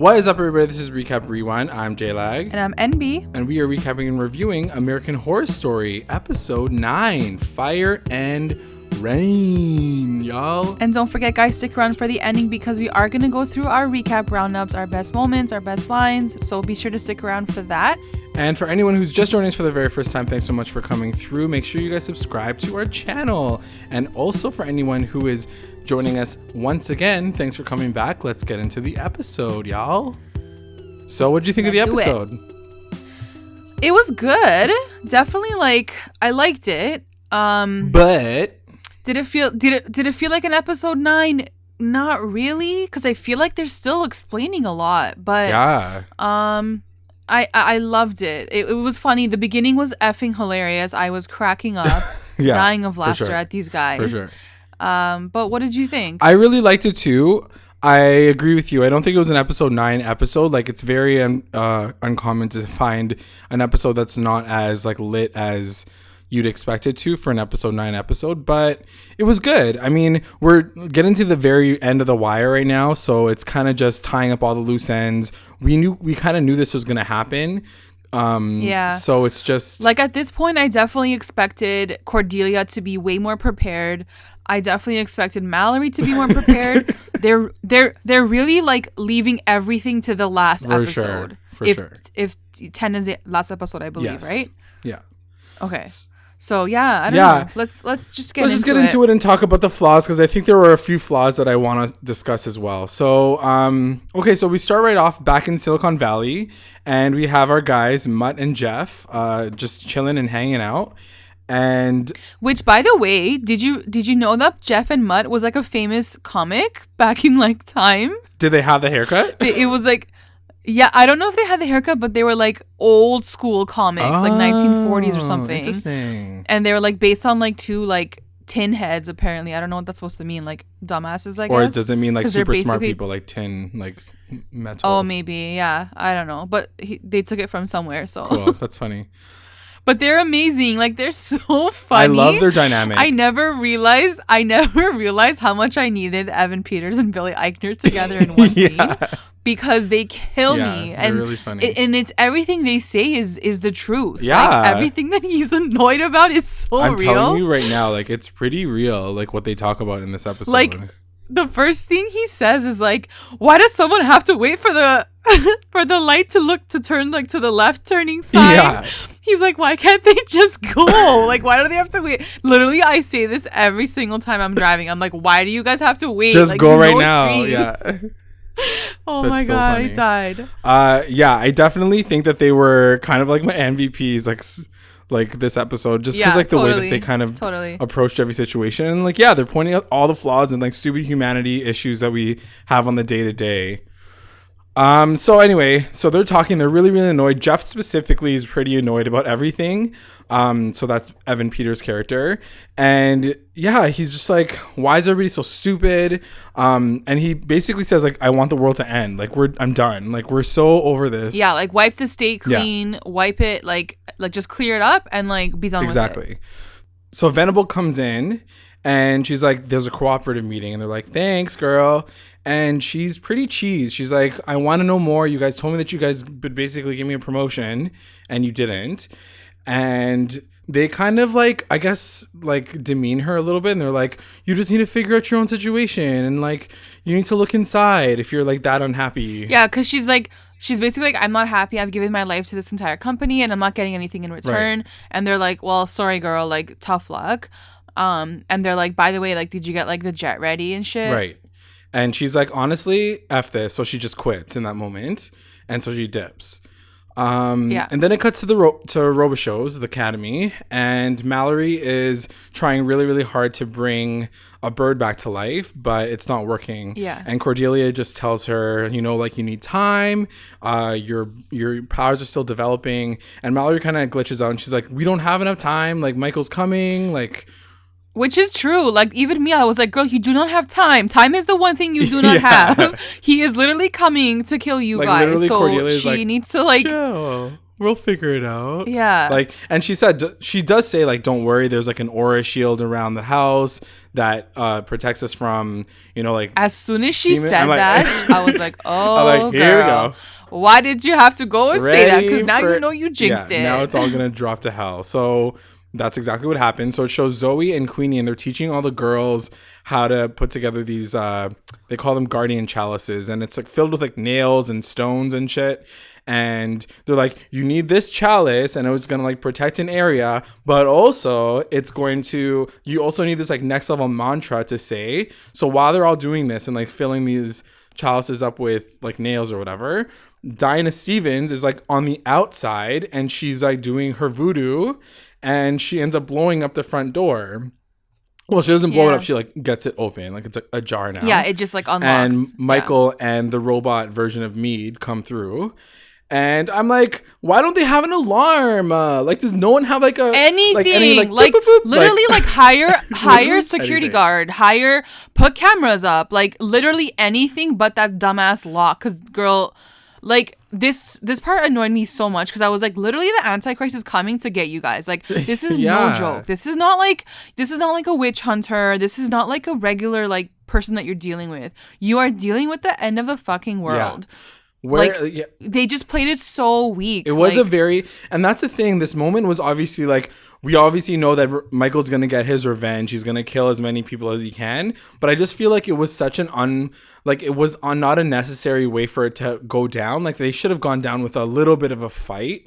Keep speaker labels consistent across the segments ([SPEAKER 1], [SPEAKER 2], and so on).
[SPEAKER 1] What is up, everybody? This is Recap Rewind. I'm J-Lag.
[SPEAKER 2] And I'm NB.
[SPEAKER 1] And we are recapping and reviewing American Horror Story, Episode 9, Fire and Rain, y'all.
[SPEAKER 2] And don't forget, guys, stick around for the ending because we are going to go through our recap roundups, our best moments, our best lines. So be sure to stick around for that.
[SPEAKER 1] And for anyone who's just joining us for the very first time, thanks so much for coming through. Make sure you guys subscribe to our channel. And also for anyone who is joining us once again, thanks for coming back. Let's get into the episode, y'all. So what'd you think of the episode?
[SPEAKER 2] It was good. Definitely, I liked it.
[SPEAKER 1] But
[SPEAKER 2] did it feel like an episode 9? Not really, because I feel like they're still explaining a lot. But
[SPEAKER 1] yeah.
[SPEAKER 2] I loved it. It was funny. The beginning was effing hilarious. I was cracking up, dying of laughter at these guys.
[SPEAKER 1] For sure.
[SPEAKER 2] But what did you think?
[SPEAKER 1] I really liked it too. I agree with you. I don't think it was an episode 9 episode. It's very uncommon to find an episode that's not as lit as you'd expect it to for an episode 9 episode, but it was good. I mean, we're getting to the very end of the wire right now, so it's kind of just tying up all the loose ends. We kind of knew this was going to happen. So it's just
[SPEAKER 2] at this point, I definitely expected Cordelia to be way more prepared. I definitely expected Mallory to be more prepared. They're really leaving everything to the last episode.
[SPEAKER 1] For sure.
[SPEAKER 2] If 10 is the last episode, I believe,
[SPEAKER 1] yes.
[SPEAKER 2] right?
[SPEAKER 1] Yeah.
[SPEAKER 2] Okay. So I don't know. Let's just get into
[SPEAKER 1] it and talk about the flaws, because I think there were a few flaws that I want to discuss as well. So so we start right off back in Silicon Valley, and we have our guys Mutt and Jeff just chilling and hanging out. And
[SPEAKER 2] which, by the way, did you know that Jeff and Mutt was a famous comic back in time?
[SPEAKER 1] Did they have the haircut?
[SPEAKER 2] It was yeah, I don't know if they had the haircut, but they were old school comics, 1940s or something.
[SPEAKER 1] Interesting.
[SPEAKER 2] And they were based on two tin heads, apparently. I don't know what that's supposed to mean, dumbasses, I guess.
[SPEAKER 1] Or does it mean super smart people, tin, metal?
[SPEAKER 2] Oh, maybe, yeah. I don't know. But they took it from somewhere, so.
[SPEAKER 1] Cool, that's funny.
[SPEAKER 2] But they're amazing. They're so funny.
[SPEAKER 1] I love their dynamic.
[SPEAKER 2] I never realized how much I needed Evan Peters and Billy Eichner together in one scene. Because they kill me.
[SPEAKER 1] And they're really funny.
[SPEAKER 2] And it's everything they say is the truth.
[SPEAKER 1] Yeah.
[SPEAKER 2] Everything that he's annoyed about is so real.
[SPEAKER 1] I'm telling you right now, it's pretty real, what they talk about in this episode.
[SPEAKER 2] The first thing he says is why does someone have to wait for the for the light to turn to the left turning sign?
[SPEAKER 1] Yeah.
[SPEAKER 2] He's why can't they just go? Why do they have to wait? Literally, I say this every single time I'm driving. I'm why do you guys have to wait?
[SPEAKER 1] Just go right now. Yeah.
[SPEAKER 2] Oh my God, I died.
[SPEAKER 1] Yeah, I definitely think that they were kind of my MVPs, this episode, just because the way that they kind of approached every situation, and they're pointing out all the flaws and stupid humanity issues that we have on the day to day. So they're talking. They're really, really annoyed. Jeff specifically is pretty annoyed about everything. So that's Evan Peters' character. And yeah, he's just why is everybody so stupid? And he basically says I want the world to end. I'm done. We're so over this.
[SPEAKER 2] Yeah, wipe the state clean, wipe it, just clear it up and be done with it.
[SPEAKER 1] Exactly. So Venable comes in and she's there's a cooperative meeting, and they're thanks, girl. And she's pretty cheese. She's I want to know more. You guys told me that you guys would basically give me a promotion, and you didn't. And they kind of I guess demean her a little bit, and they're you just need to figure out your own situation, and you need to look inside if you're that unhappy.
[SPEAKER 2] Yeah, because she's basically I'm not happy. I've given my life to this entire company, and I'm not getting anything in return. Right. And they're well, sorry, girl. Tough luck. And they're by the way, did you get the jet ready and shit?
[SPEAKER 1] Right. And she's honestly, F this. So she just quits in that moment. And so she dips. And then it cuts to Robichaux's, the academy. And Mallory is trying really, really hard to bring a bird back to life, but it's not working.
[SPEAKER 2] Yeah.
[SPEAKER 1] And Cordelia just tells her, you need time. Your powers are still developing. And Mallory kind of glitches out. And she's we don't have enough time. Michael's coming.
[SPEAKER 2] Which is true. Even me, I was girl, you do not have time. Time is the one thing you do not have. He is literally coming to kill you guys.
[SPEAKER 1] Literally,
[SPEAKER 2] so
[SPEAKER 1] Cordelia's
[SPEAKER 2] she needs to
[SPEAKER 1] chill. We'll figure it out.
[SPEAKER 2] Yeah.
[SPEAKER 1] And she said, she does say, don't worry, there's an aura shield around the house that protects us from, like,
[SPEAKER 2] as soon as she said that, I was like, oh, I'm like, here girl. We go. Why did you have to go and say that? Because now you jinxed it.
[SPEAKER 1] Now it's all gonna drop to hell. So that's exactly what happened. So it shows Zoe and Queenie, and they're teaching all the girls how to put together these, they call them guardian chalices. And it's like filled with like nails and stones and shit. And they're like, you need this chalice and it's going to like protect an area. But also you also need this like next level mantra to say. So while they're all doing this and like filling these chalices up with like nails or whatever, Dinah Stevens is like on the outside and she's like doing her voodoo. And she ends up blowing up the front door. Well, she doesn't blow it up. She like gets it open. Like it's a jar now.
[SPEAKER 2] Yeah, it just like unlocks.
[SPEAKER 1] And Michael and the robot version of Mead come through. And I'm like, why don't they have an alarm? Like, does no one have like
[SPEAKER 2] anything? Like, boop, boop, boop, literally like hire security guard, put cameras up, like literally anything but that dumbass lock. Cause girl, like this part annoyed me so much because I was like, literally the Antichrist is coming to get you guys. Like this is no joke. This is not like a witch hunter. This is not like a regular like person that you're dealing with. You are dealing with the end of the fucking world. Yeah. They just played it so weak.
[SPEAKER 1] It was and that's the thing. This moment was obviously like, we obviously know that Michael's gonna get his revenge. He's gonna kill as many people as he can. But I just feel like it was such not a necessary way for it to go down. Like they should have gone down with a little bit of a fight.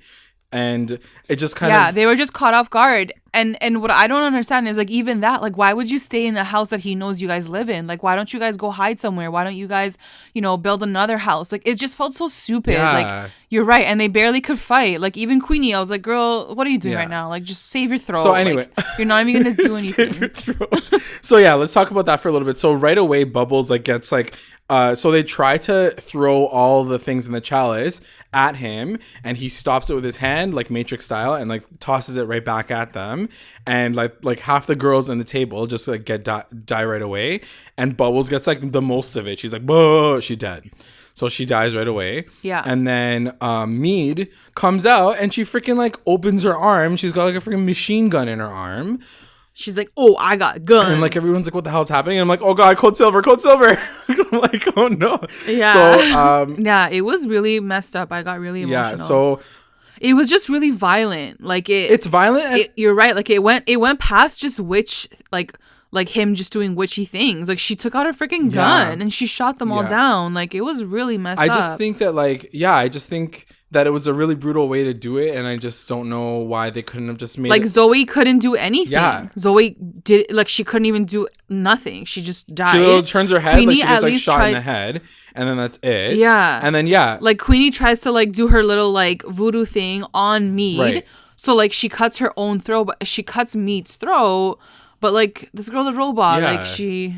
[SPEAKER 1] And it just
[SPEAKER 2] they were just caught off guard. And what I don't understand is like, even that, like, why would you stay in the house that he knows you guys live in? Like, why don't you guys go hide somewhere? Why don't you guys, build another house? Like, it just felt so stupid. Yeah. Like, you're right. And they barely could fight. Like, even Queenie, I was like, girl, what are you doing right now? Like, just save your throat.
[SPEAKER 1] So anyway,
[SPEAKER 2] like, you're not even going to do anything.
[SPEAKER 1] Save your throat. So yeah, let's talk about that for a little bit. So right away, Bubbles like gets like, so they try to throw all the things in the chalice at him, and he stops it with his hand, like Matrix style, and like tosses it right back at them. And like half the girls on the table just like die right away, and Bubbles gets like the most of it. She's like, "Whoa!" She's dead. So she dies right away.
[SPEAKER 2] Yeah.
[SPEAKER 1] And then Mead comes out and she freaking like opens her arm. She's got like a freaking machine gun in her arm.
[SPEAKER 2] She's like, oh, I got guns.
[SPEAKER 1] And like everyone's like, what the hell's happening? And I'm like, oh God, Code Silver. I'm like, oh no.
[SPEAKER 2] Yeah.
[SPEAKER 1] So
[SPEAKER 2] yeah, it was really messed up. I got really emotional.
[SPEAKER 1] Yeah. So
[SPEAKER 2] it was just really violent. Like
[SPEAKER 1] it's violent.
[SPEAKER 2] You're right. Like it went past just witch, like him just doing witchy things. Like she took out a freaking gun and she shot them all down. Like it was really messed up.
[SPEAKER 1] I just think that it was a really brutal way to do it, and I just don't know why they couldn't have just made
[SPEAKER 2] like Zoe couldn't do anything. Yeah. Zoe did, like, she couldn't even do nothing. She just died.
[SPEAKER 1] She literally turns her head, Queenie, like she gets like shot in the head, and then that's it.
[SPEAKER 2] Yeah.
[SPEAKER 1] And then
[SPEAKER 2] like Queenie tries to like do her little like voodoo thing on Mead.
[SPEAKER 1] Right.
[SPEAKER 2] So like she cuts her own throat, but she cuts Mead's throat. But like this girl's a robot, like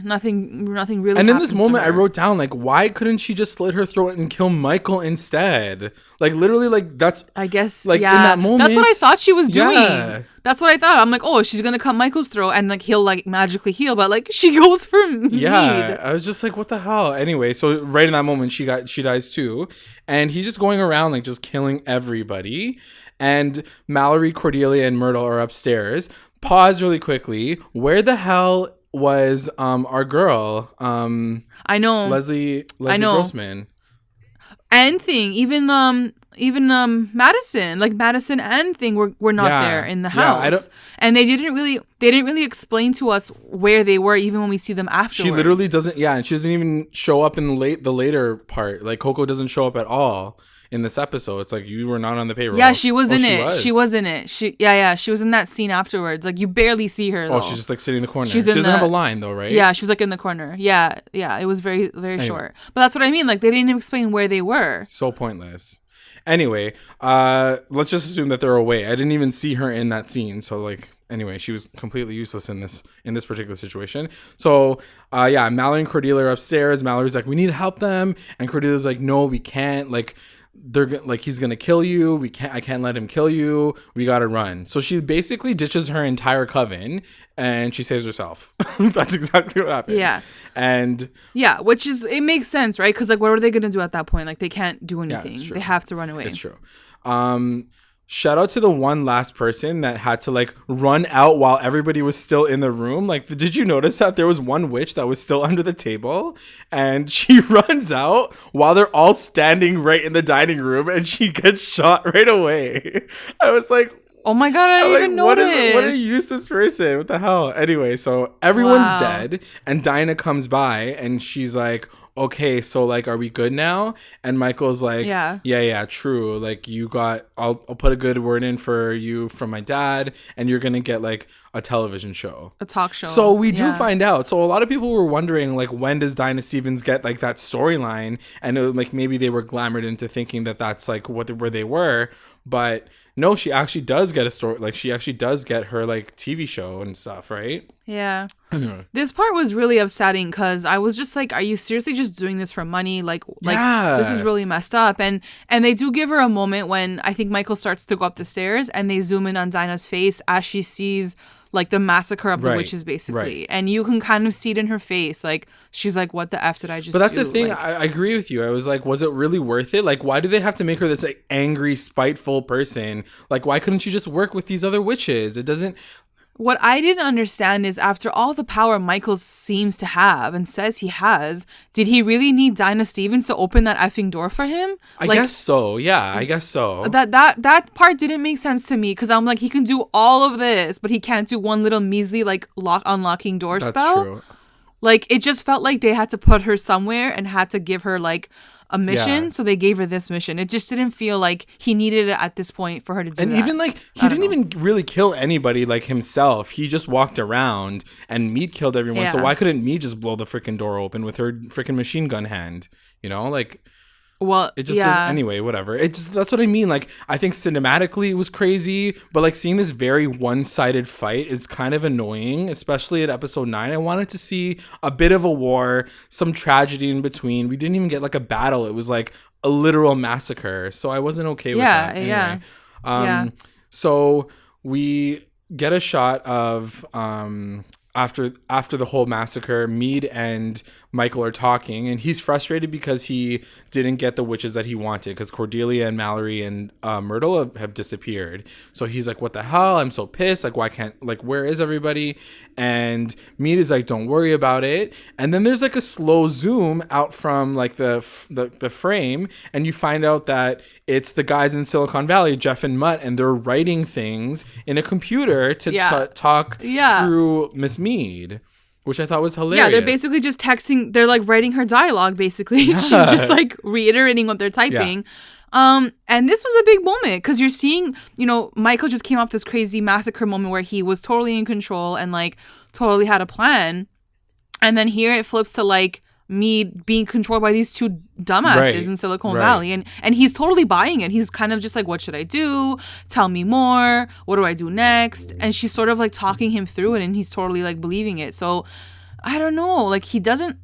[SPEAKER 2] nothing really.
[SPEAKER 1] And in this moment, I wrote down like, why couldn't she just slit her throat and kill Michael instead? Like literally, like that's.
[SPEAKER 2] I guess
[SPEAKER 1] like in that moment,
[SPEAKER 2] that's what I thought she was doing. That's what I thought. I'm like, oh, she's gonna cut Michael's throat and like he'll like magically heal, but like she goes for Mead.
[SPEAKER 1] Yeah, I was just like, what the hell? Anyway, so right in that moment, she dies too, and he's just going around like just killing everybody. And Mallory, Cordelia, and Myrtle are upstairs. Pause really quickly. Where the hell was our girl?
[SPEAKER 2] I know
[SPEAKER 1] Leslie Grossman.
[SPEAKER 2] And thing, even Madison, like Madison and thing were not there in the house. And they didn't really explain to us where they were, even when we see them afterwards.
[SPEAKER 1] She literally doesn't. Yeah, and she doesn't even show up in the later part. Like Coco doesn't show up at all in this episode. It's like, you were not on the payroll.
[SPEAKER 2] Yeah, she was in it. She was in it. She was in that scene afterwards. Like you barely see her. Though.
[SPEAKER 1] Oh, she's just like sitting in the corner. She doesn't have a line though, right?
[SPEAKER 2] Yeah, she was like in the corner. Yeah. It was very, very short. But that's what I mean. Like they didn't even explain where they were.
[SPEAKER 1] So pointless. Anyway, let's just assume that they're away. I didn't even see her in that scene. So like, anyway, she was completely useless in this particular situation. So Mallory and Cordelia are upstairs. Mallory's like, we need to help them, and Cordelia's like, no, we can't. Like they're like, he's gonna kill you. I can't let him kill you. We gotta run. So she basically ditches her entire coven and she saves herself. That's exactly what happens.
[SPEAKER 2] Yeah.
[SPEAKER 1] And
[SPEAKER 2] yeah, which is, it makes sense, right? Because like, what are they gonna do at that point? Like they can't do anything. They have to run away.
[SPEAKER 1] It's true. shout out to the one last person that had to like run out while everybody was still in the room. Like, did you notice that there was one witch that was still under the table and she runs out while they're all standing right in the dining room and she gets shot right away? I was like,
[SPEAKER 2] oh my God, I didn't even notice.
[SPEAKER 1] What a useless person. What the hell? Anyway, so everyone's dead and Dinah comes by and she's like, okay, so like, are we good now? And Michael's like, yeah, true. Like I'll put a good word in for you from my dad and you're going to get like a television show.
[SPEAKER 2] A talk show.
[SPEAKER 1] So we do find out. So a lot of people were wondering like, when does Dinah Stevens get like that storyline? And like maybe they were glamored into thinking that that's like where they were. But no, she actually does get a story. Like she actually does get her like TV show and stuff, right?
[SPEAKER 2] Yeah. This part was really upsetting because I was just like, are you seriously just doing this for money? Like this is really messed up. And they do give her a moment when I think Michael starts to go up the stairs and they zoom in on Dinah's face as she sees like the massacre of the witches, basically. Right. And you can kind of see it in her face. Like, she's like, what the F did I just do?
[SPEAKER 1] But that's the thing.
[SPEAKER 2] Like,
[SPEAKER 1] I agree with you. I was like, was it really worth it? Like, why do they have to make her this like angry, spiteful person? Like, why couldn't she just work with these other witches? It doesn't...
[SPEAKER 2] What I didn't understand is after all the power Michael seems to have and says he has, did he really need Dinah Stevens to open that effing door for him?
[SPEAKER 1] I guess so. Yeah, I guess so.
[SPEAKER 2] That part didn't make sense to me because I'm like, he can do all of this, but he can't do one little measly like unlocking door spell. That's true. Like, it just felt like they had to put her somewhere and had to give her like a mission, so they gave her this mission. It just didn't feel like he needed it at this point for her to do
[SPEAKER 1] and
[SPEAKER 2] that.
[SPEAKER 1] And even like he didn't even really kill anybody like himself. He just walked around and Mead killed everyone. Yeah. So why couldn't Mead just blow the freaking door open with her freaking machine gun hand? You know, like...
[SPEAKER 2] Well,
[SPEAKER 1] it just anyway, whatever. It just, that's what I mean. Like, I think cinematically it was crazy, but like seeing this very one-sided fight is kind of annoying, especially at episode 9. I wanted to see a bit of a war, some tragedy in between. We didn't even get like a battle. It was like a literal massacre. So I wasn't okay with that. Anyway. So we get a shot of after the whole massacre, Mead and Michael are talking, and he's frustrated because he didn't get the witches that he wanted because Cordelia and Mallory and Myrtle have disappeared. So he's like, what the hell? I'm so pissed. Like, why can't, like, where is everybody? And Mead is like, don't worry about it. And then there's like a slow zoom out from like the frame, and you find out that it's the guys in Silicon Valley, Jeff and Mutt, and they're writing things in a computer to talk through Miss Mead. Which I thought was hilarious.
[SPEAKER 2] Yeah, they're basically just texting. They're like writing her dialogue, basically. She's just like reiterating what they're typing. Yeah. And this was a big moment because you're seeing, you know, Michael just came off this crazy massacre moment where he was totally in control and like totally had a plan. And then here it flips to like me being controlled by these two dumbasses in Silicon Valley. And he's totally buying it. He's kind of just like, what should I do? Tell me more. What do I do next? And she's sort of like talking him through it and he's totally like believing it. So I don't know. Like he's not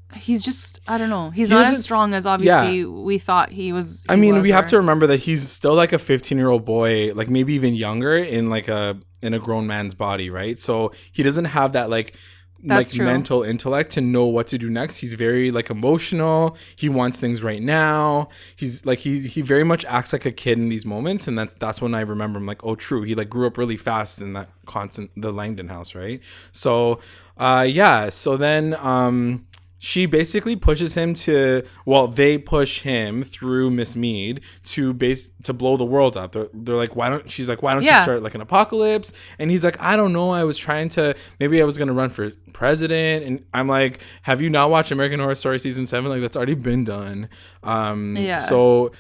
[SPEAKER 2] as strong as obviously we thought he was.
[SPEAKER 1] We have to remember that he's still like a 15-year-old boy, like maybe even younger in a grown man's body, right? So he doesn't have that like mental intellect to know what to do next. He's very like emotional. He wants things right now. He's like he very much acts like a kid in these moments, and that's when I remember him like, oh, true. He like grew up really fast in the Langdon house, right? So so then she basically pushes him they push him through Miss Mead to blow the world up. They're like, why don't you start like an apocalypse? And he's like, I don't know. I was maybe I was going to run for president. And I'm like, have you not watched American Horror Story season 7? Like that's already been done. So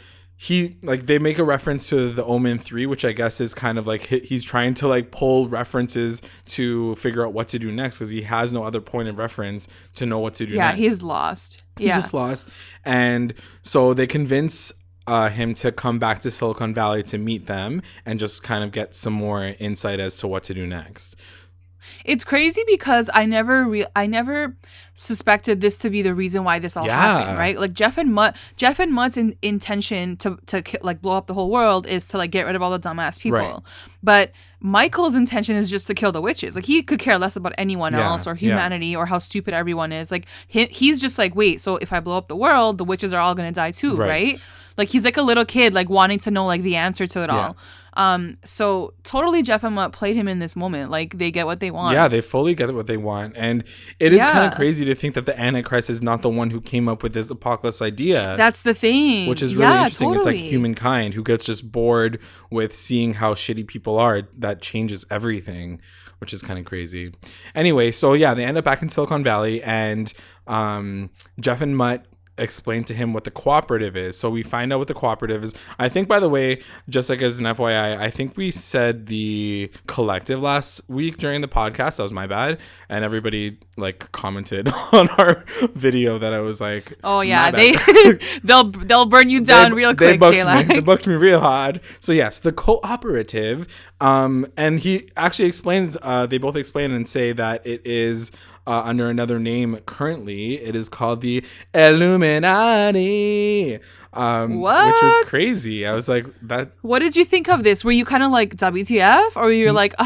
[SPEAKER 1] they make a reference to the Omen 3, which I guess is kind of like he's trying to like pull references to figure out what to do next because he has no other point of reference to know what to do next.
[SPEAKER 2] Yeah, he's lost.
[SPEAKER 1] He's just lost. And so they convince him to come back to Silicon Valley to meet them and just kind of get some more insight as to what to do next.
[SPEAKER 2] It's crazy because I never suspected this to be the reason why this all happened, right? Like Jeff and Mutt's intention to like blow up the whole world is to like get rid of all the dumbass people. Right. But Michael's intention is just to kill the witches. Like he could care less about anyone else or humanity or how stupid everyone is. Like he's just like, wait, so if I blow up the world, the witches are all going to die too, right? Like he's like a little kid, like wanting to know like the answer to it all. So totally Jeff and Mutt played him in this moment. Like they get what they want.
[SPEAKER 1] Yeah, they fully get what they want. And it is kind of crazy to think that the Antichrist is not the one who came up with this apocalypse idea.
[SPEAKER 2] That's the thing.
[SPEAKER 1] Which is really interesting. Totally. It's like humankind who gets just bored with seeing how shitty people are. That changes everything, which is kind of crazy. Anyway, so yeah, they end up back in Silicon Valley, and Jeff and Mutt explain to him what the cooperative is. So we find out what the cooperative is. I think, by the way, just like as an FYI, I think we said the collective last week during the podcast. That was my bad. And everybody like commented on our video that I was like,
[SPEAKER 2] oh yeah, they'll burn you down real quick.
[SPEAKER 1] They booked me real hard. So yes, the cooperative. And he actually explains, they both explain and say that it is under another name currently. It is called the Illuminati. Which was crazy. I was like, that.
[SPEAKER 2] What did you think of this? Were you kind of like WTF, or you're like,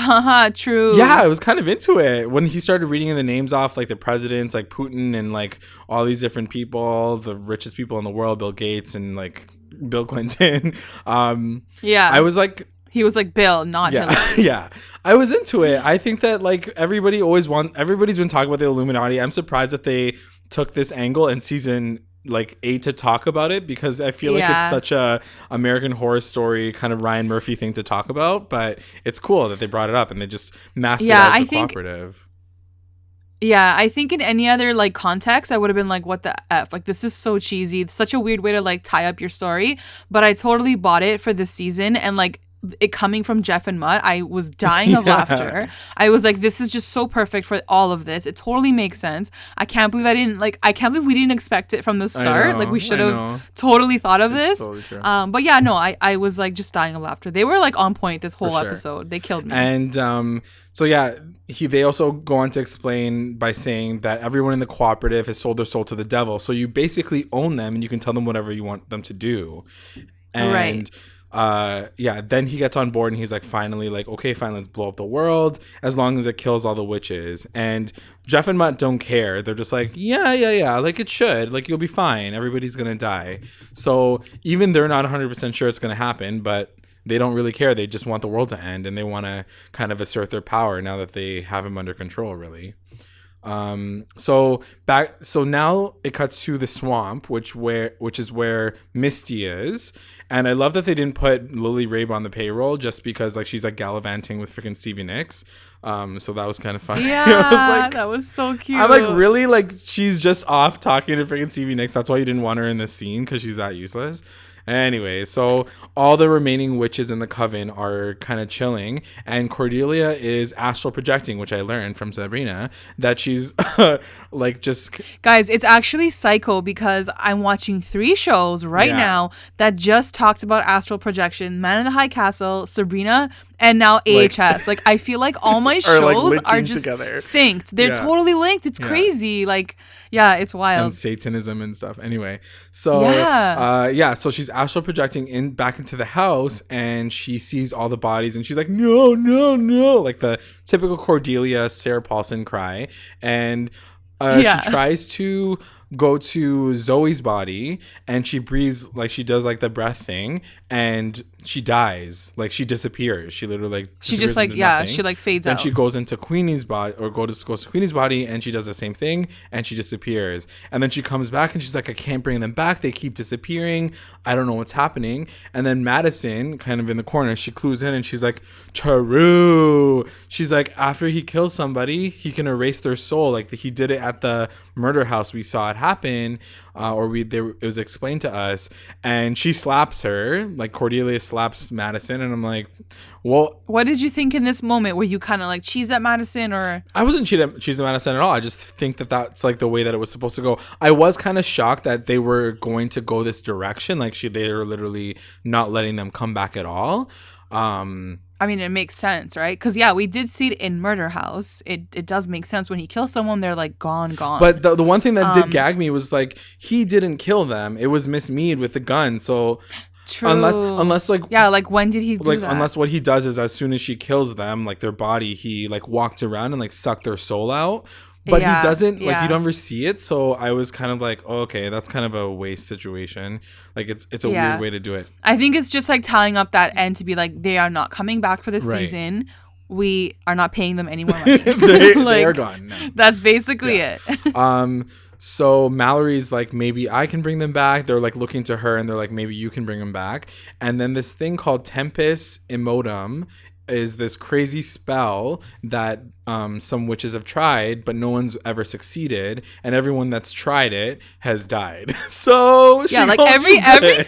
[SPEAKER 2] true?
[SPEAKER 1] Yeah, I was kind of into it when he started reading the names off, like the presidents, like Putin, and like all these different people, the richest people in the world, Bill Gates and like Bill Clinton. I was like.
[SPEAKER 2] He was like Bill, not Hillary.
[SPEAKER 1] Yeah, I was into it. I think that like everybody's been talking about the Illuminati. I'm surprised that they took this angle in season like 8 to talk about it, because I feel like it's such a American Horror Story kind of Ryan Murphy thing to talk about. But it's cool that they brought it up and they just masked it as the cooperative.
[SPEAKER 2] Yeah, I think in any other like context, I would have been like, what the F? Like, this is so cheesy. It's such a weird way to like tie up your story. But I totally bought it for this season, and like it coming from Jeff and Mutt, I was dying of laughter. I was like, this is just so perfect for all of this. It totally makes sense. I can't believe we didn't expect it from the start. Like we should have totally thought of this. Totally true. But yeah, no, I was like just dying of laughter. They were like on point this whole episode. They killed me.
[SPEAKER 1] And so yeah, they also go on to explain by saying that everyone in the cooperative has sold their soul to the devil. So you basically own them and you can tell them whatever you want them to do. And then he gets on board and he's like, finally, like, okay, fine, let's blow up the world as long as it kills all the witches. And Jeff and Mutt don't care. They're just like, yeah, like it should, like you'll be fine, everybody's gonna die. So even they're not 100% sure it's gonna happen, but they don't really care. They just want the world to end, and they want to kind of assert their power now that they have him under control, really. So now it cuts to the swamp, which is where Misty is. And I love that they didn't put Lily Rabe on the payroll just because like she's like gallivanting with freaking Stevie Nicks. So that was kind of funny.
[SPEAKER 2] Yeah, I was like, that was so cute.
[SPEAKER 1] I'm like, really? Like she's just off talking to freaking Stevie Nicks. That's why you didn't want her in this scene, because she's that useless. Anyway, so all the remaining witches in the coven are kind of chilling, and Cordelia is astral projecting, which I learned from Sabrina that she's like just...
[SPEAKER 2] Guys, it's actually psycho, because I'm watching 3 shows now that just talked about astral projection: Man in the High Castle, Sabrina, and now AHS. Like I feel like all my shows are just synced. They're totally linked. It's crazy. Like, yeah, it's wild.
[SPEAKER 1] And Satanism and stuff. Anyway, so so she's astral projecting back into the house, and she sees all the bodies, and she's like, no, like the typical Cordelia Sarah Paulson cry. And she tries to go to Zoe's body, and she breathes, like she does like the breath thing, and she dies. Like she disappears. She literally like
[SPEAKER 2] she just like she like fades out.
[SPEAKER 1] Then she goes into Queenie's body, or goes to Queenie's body, and she does the same thing, and she disappears. And then she comes back, and she's like, I can't bring them back. They keep disappearing. I don't know what's happening. And then Madison, kind of in the corner, she clues in, and she's like, true. She's like, after he kills somebody, he can erase their soul. Like he did it at the murder house. We saw it happen, it was explained to us. And she slaps her, like Cordelia slaps Madison, and I'm like, well,
[SPEAKER 2] what did you think in this moment? Were you kind of like cheese at Madison, or?
[SPEAKER 1] I wasn't cheese at Madison at all. I just think that that's like the way that it was supposed to go. I was kind of shocked that they were going to go this direction. Like they were literally not letting them come back at all.
[SPEAKER 2] I mean, it makes sense, right? Because, we did see it in Murder House. It does make sense. When he kills someone, they're, like, gone.
[SPEAKER 1] But the one thing that did gag me was, like, he didn't kill them. It was Miss Mead with the gun. So...
[SPEAKER 2] True.
[SPEAKER 1] Unless like...
[SPEAKER 2] Yeah, like, when did he do that?
[SPEAKER 1] Unless what he does is as soon as she kills them, like, their body, he, like, walked around and, like, sucked their soul out. But he doesn't, like, you don't ever see it. So I was kind of like, oh, okay, that's kind of a waste situation. Like, it's a weird way to do it.
[SPEAKER 2] I think it's just like tying up that end to be like, they are not coming back for this season. We are not paying them any more money.
[SPEAKER 1] They are gone. No.
[SPEAKER 2] That's basically it.
[SPEAKER 1] So Mallory's like, maybe I can bring them back. They're like looking to her and they're like, maybe you can bring them back. And then this thing called Tempus Immotum is this crazy spell that some witches have tried, but no one's ever succeeded, and everyone that's tried it has died. So
[SPEAKER 2] like every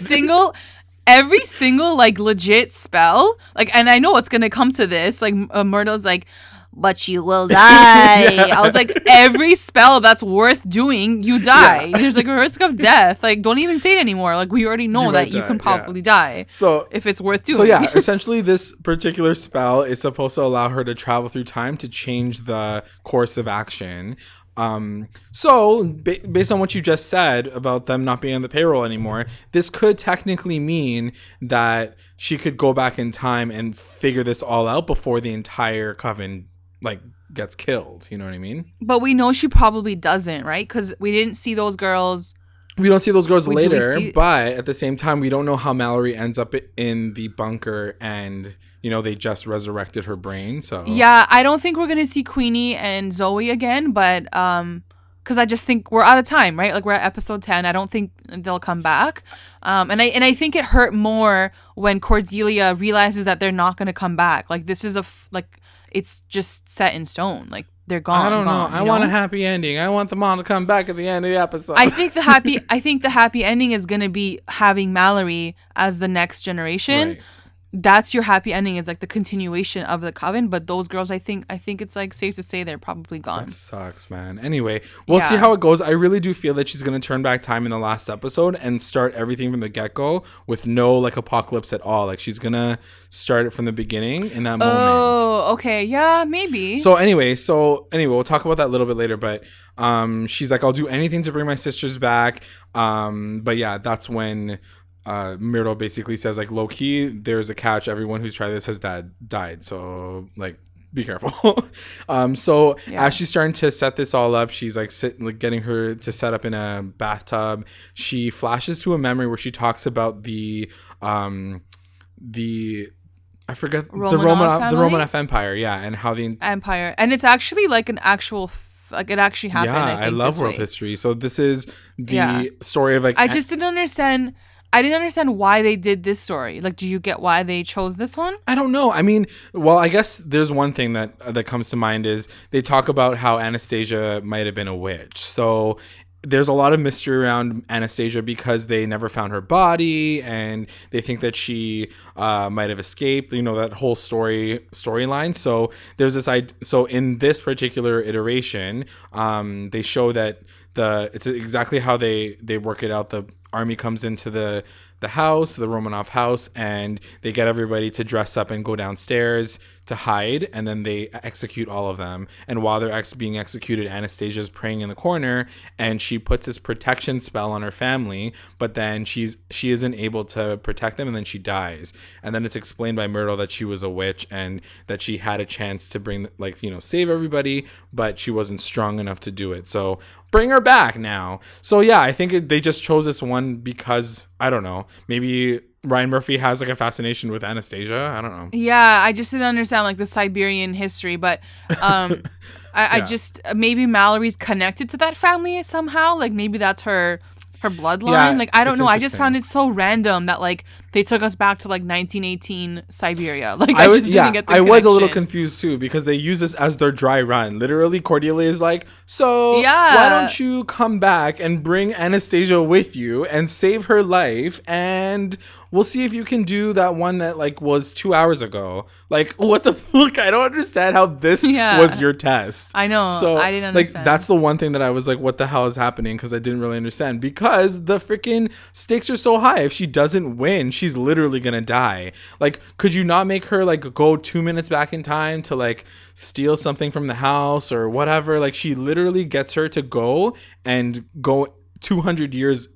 [SPEAKER 2] single like legit spell, like, and I know it's gonna come to this, like Myrtle's like, but you will die. I was like, every spell that's worth doing, you die. There's like a risk of death. Like, don't even say it anymore. Like, we already know that you can probably die. So if it's worth doing.
[SPEAKER 1] So yeah, essentially this particular spell is supposed to allow her to travel through time to change the course of action. So based on what you just said about them not being on the payroll anymore, this could technically mean that she could go back in time and figure this all out before the entire coven like gets killed. You know what I mean?
[SPEAKER 2] But we know she probably doesn't, right? Because we didn't see those girls.
[SPEAKER 1] We don't see those girls later, but at the same time, we don't know how Mallory ends up in the bunker and, you know, they just resurrected her brain. So
[SPEAKER 2] yeah, I don't think we're going to see Queenie and Zoe again, but because I just think we're out of time, right? Like, we're at episode 10. I don't think they'll come back. And I think it hurt more when Cordelia realizes that they're not going to come back. Like, this is it's just set in stone. Like, they're gone.
[SPEAKER 1] I don't know. I want a happy ending. I want them all to come back at the end of the episode.
[SPEAKER 2] I think the happy ending is going to be having Mallory as the next generation. Right. That's your happy ending. It's like the continuation of the coven, but those girls, I think it's like safe to say they're probably gone.
[SPEAKER 1] That sucks, man. Anyway, we'll see how it goes. I really do feel that she's going to turn back time in the last episode and start everything from the get-go with no like apocalypse at all. Like, she's going to start it from the beginning in that moment.
[SPEAKER 2] Oh, okay. Yeah, maybe.
[SPEAKER 1] So anyway, we'll talk about that a little bit later, but she's like, I'll do anything to bring my sisters back. But yeah, that's when Myrtle basically says, like, low key, there's a catch. Everyone who's tried this has died. So, like, be careful. As she's starting to set this all up, she's like getting her to set up in a bathtub. She flashes to a memory where she talks about the Romanov Empire, and how the
[SPEAKER 2] empire, and it's actually like an actual. Like, it actually happened.
[SPEAKER 1] Yeah, I love world history. So this is the story of like.
[SPEAKER 2] I just didn't understand. I didn't understand why they did this story. Like, do you get why they chose this one?
[SPEAKER 1] I don't know. I mean, well, I guess there's one thing that comes to mind is they talk about how Anastasia might have been a witch. So there's a lot of mystery around Anastasia because they never found her body and they think that she might have escaped, you know, that whole storyline. So there's this so in this particular iteration, they show that it's exactly how they work it out. The army comes into the house, the Romanov house, and they get everybody to dress up and go downstairs to hide, and then they execute all of them. And while they're being executed, Anastasia's praying in the corner, and she puts this protection spell on her family, but then she isn't able to protect them, and then she dies. And then it's explained by Myrtle that she was a witch and that she had a chance to bring, like, you know, save everybody, but she wasn't strong enough to do it. So bring her back now. So yeah, I think they just chose this one because, I don't know, maybe Ryan Murphy has like a fascination with Anastasia. I don't know.
[SPEAKER 2] Yeah, I just didn't understand like the Siberian history, but I just, maybe Mallory's connected to that family somehow. Like, maybe that's her bloodline. Yeah, like, I don't know. I just found it so random that like they took us back to like 1918 Siberia. Like, I just didn't get the connection.
[SPEAKER 1] I was a little confused too because they use this as their dry run. Literally, Cordelia is like, so why don't you come back and bring Anastasia with you and save her life, and we'll see if you can do that one that like was 2 hours ago. Like, what the fuck? I don't understand how this was your test.
[SPEAKER 2] I know. So I didn't understand.
[SPEAKER 1] Like, that's the one thing that I was like, what the hell is happening? Because I didn't really understand, because the freaking stakes are so high. If she doesn't win, she's literally gonna die. Like, could you not make her like go 2 minutes back in time to like steal something from the house or whatever? Like, she literally gets her to go 200 years